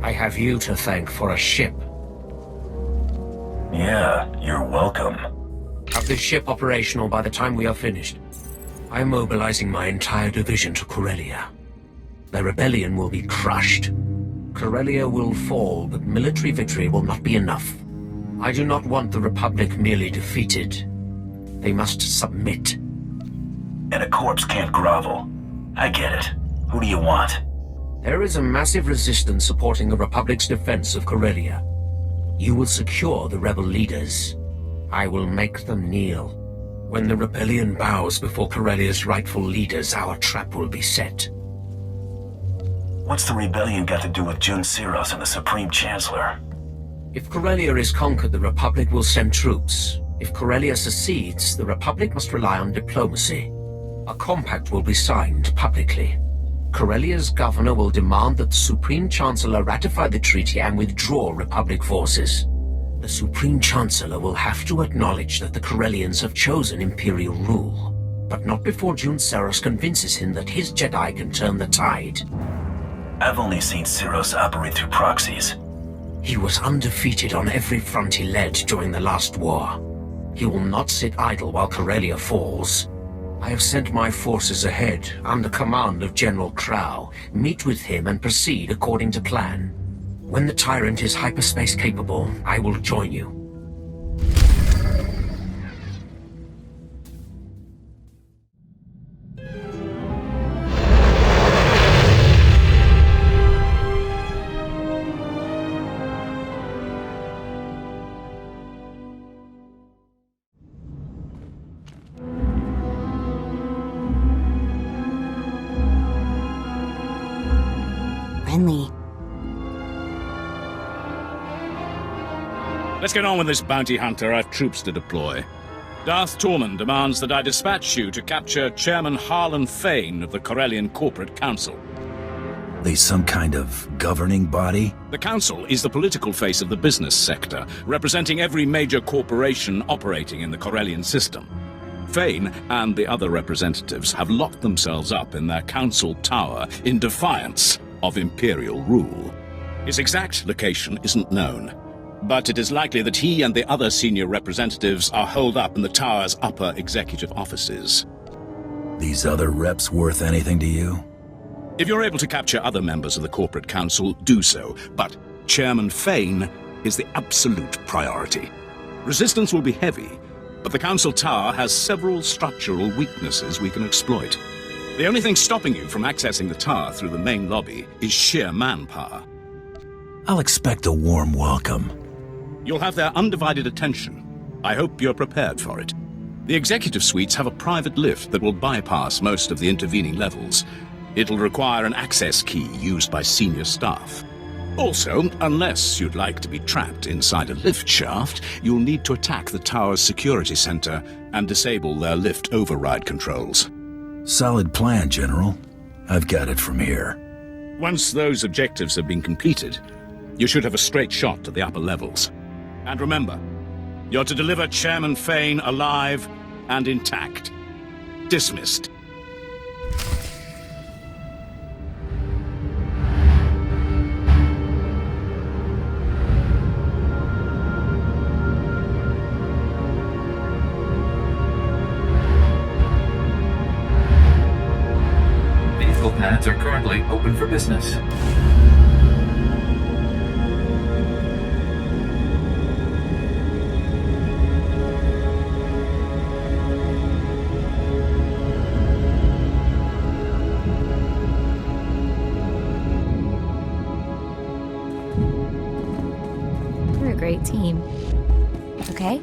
I have you to thank for a ship. Yeah, you're welcome. Have this ship operational by the time we are finished. I am mobilizing my entire division to Corellia. The rebellion will be crushed. Corellia will fall, but military victory will not be enough. I do not want the Republic merely defeated. They must submit. And a corpse can't grovel. I get it. Who do you want? There is a massive resistance supporting the Republic's defense of Corellia. You will secure the rebel leaders. I will make them kneel. When the rebellion bows before Corellia's rightful leaders, our trap will be set. What's the rebellion got to do with Ch.3 and the Supreme Chancellor? If Corellia is conquered, the Republic will send troops. If Corellia secedes, the Republic must rely on diplomacy. A compact will be signed publicly. Corellia's governor will demand that the Supreme Chancellor ratify the treaty and withdraw Republic forces. The Supreme Chancellor will have to acknowledge that the Corellians have chosen Imperial rule, but not before Ch.3 convinces him that his Jedi can turn the tide. I've only seen Siros operate through proxies. He was undefeated on every front he led during the last war. He will not sit idle while Corellia falls. I have sent my forces ahead, under command of General Crow. Meet with him and proceed according to plan. When the Tyrant is hyperspace capable, I will join you. Friendly. Let's get on with this, bounty hunter. I've troops to deploy. Darth Tormund demands that I dispatch you to capture Chairman Harlan Fane of the Corellian Corporate Council. They some kind of governing body? The Council is the political face of the business sector, representing every major corporation operating in the Corellian system. Fane and the other representatives have locked themselves up in their council tower in defiance of Imperial rule. His exact location isn't known, but it is likely that he and the other senior representatives are holed up in the tower's upper executive offices. These other reps worth anything to you? If you're able to capture other members of the corporate council, do so, but Chairman Fane is the absolute priority. Resistance will be heavy, but the council tower has several structural weaknesses we can exploit. The only thing stopping you from accessing the tower through the main lobby is sheer manpower. I'll expect a warm welcome. You'll have their undivided attention. I hope you're prepared for it. The executive suites have a private lift that will bypass most of the intervening levels. It'll require an access key used by senior staff. Also, unless you'd like to be trapped inside a lift shaft, you'll need to attack the tower's security center and disable their lift override controls. Solid plan, General. I've got it from here. Once those objectives have been completed, you should have a straight shot to the upper levels. And remember, you're to deliver Chairman Fane alive and intact. Dismissed. Vehicle pads are currently open for business. We're a great team. Okay?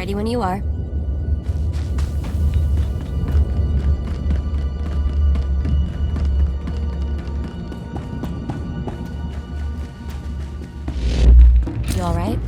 Ready when you are. You all right?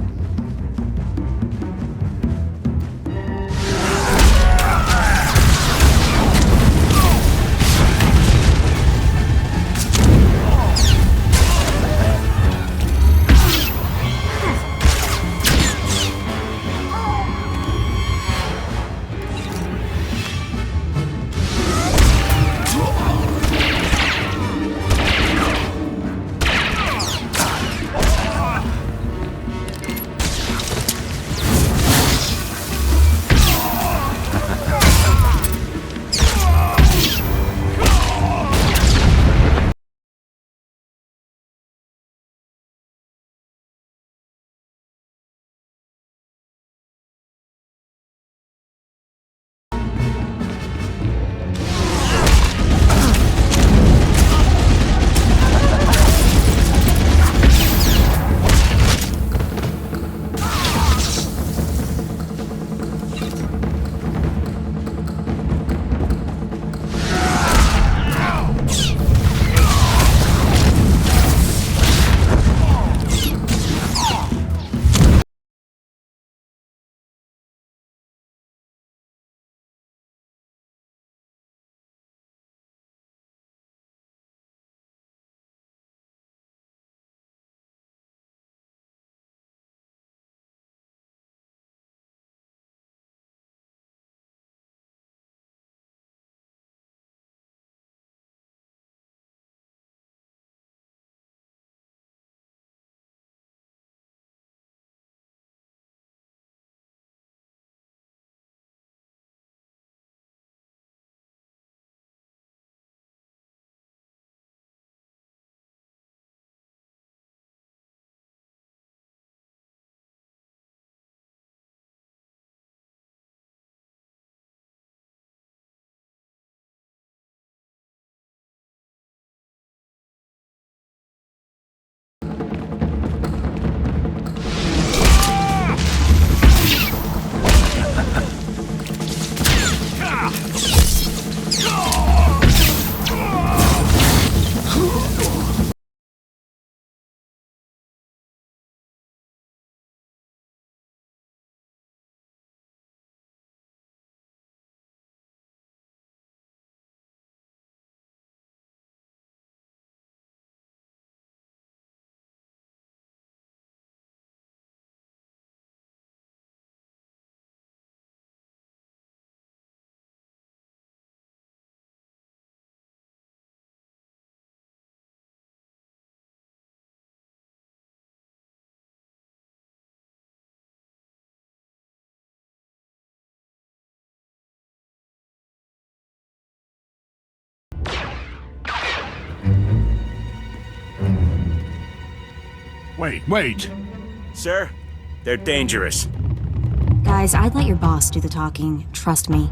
Wait. Sir, they're dangerous. Guys, I'd let your boss do the talking. Trust me.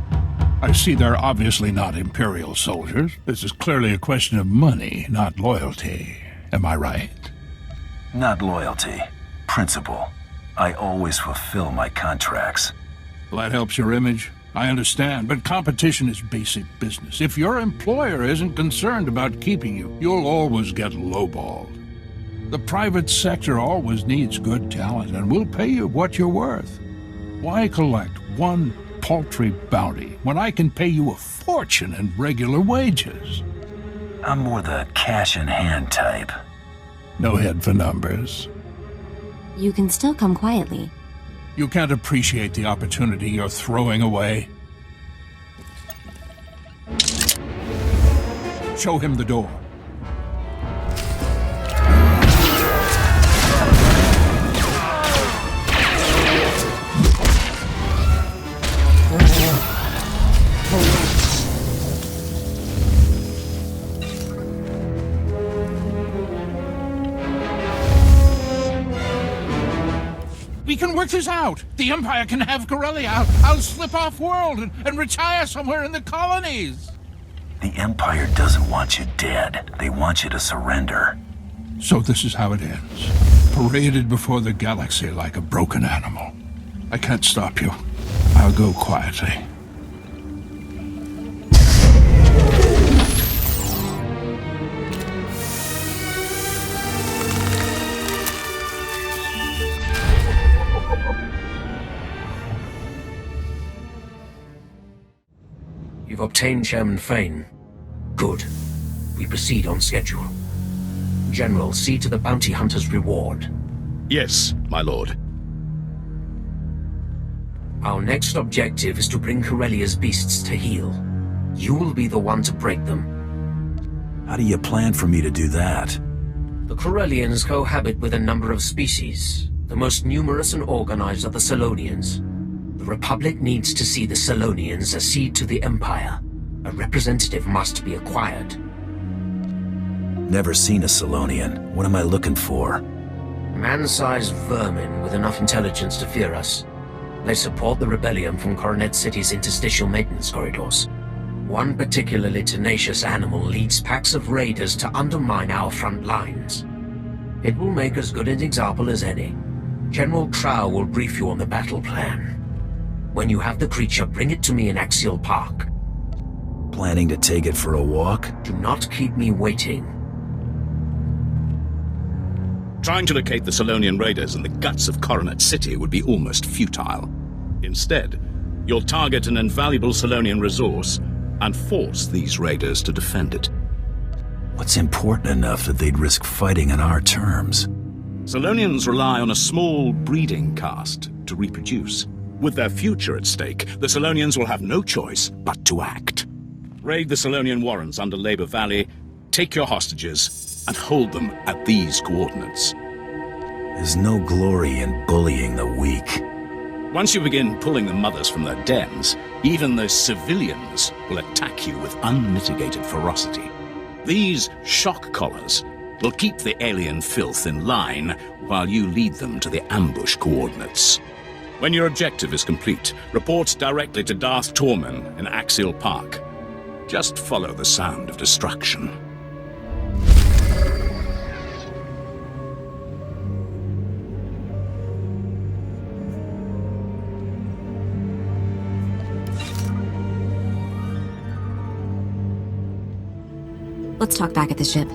I see they're obviously not Imperial soldiers. This is clearly a question of money, not loyalty. Am I right? Not loyalty. Principle. I always fulfill my contracts. Well, that helps your image. I understand, but competition is basic business. If your employer isn't concerned about keeping you, you'll always get lowballed. The private sector always needs good talent, and we'll pay you what you're worth. Why collect one paltry bounty when I can pay you a fortune in regular wages? I'm more the cash-in-hand type. No head for numbers. You can still come quietly. You can't appreciate the opportunity you're throwing away. Show him the door. We can work this out. The Empire can have Corellia. I'll slip off world and retire somewhere in the colonies. The Empire doesn't want you dead. They want you to surrender. So this is how it ends. Paraded before the galaxy like a broken animal. I can't stop you. I'll go quietly. You've obtained Chairman Fane. Good. We proceed on schedule. General, see to the bounty hunter's reward. Yes, my lord. Our next objective is to bring Corellia's beasts to heel. You will be the one to break them. How do you plan for me to do that? The Corellians cohabit with a number of species. The most numerous and organized are the Selonians. The Republic needs to see the Selonians accede to the Empire. A representative must be acquired. Never seen a Selonian. What am I looking for? Man-sized vermin with enough intelligence to fear us. They support the rebellion from Coronet City's interstitial maintenance corridors. One particularly tenacious animal leads packs of raiders to undermine our front lines. It will make as good an example as any. General Trow will brief you on the battle plan. When you have the creature, bring it to me in Axial Park. Planning to take it for a walk? Do not keep me waiting. Trying to locate the Selonian raiders in the guts of Coronet City would be almost futile. Instead, you'll target an invaluable Selonian resource and force these raiders to defend it. What's important enough that they'd risk fighting on our terms? Selonians rely on a small breeding caste to reproduce. With their future at stake, the Selonians will have no choice but to act. Raid the Selonian warrens under Labor Valley, take your hostages, and hold them at these coordinates. There's no glory in bullying the weak. Once you begin pulling the mothers from their dens, even the civilians will attack you with unmitigated ferocity. These shock collars will keep the alien filth in line while you lead them to the ambush coordinates. When your objective is complete, report directly to Darth Torman in Axial Park. Just follow the sound of destruction. Let's talk back at the ship.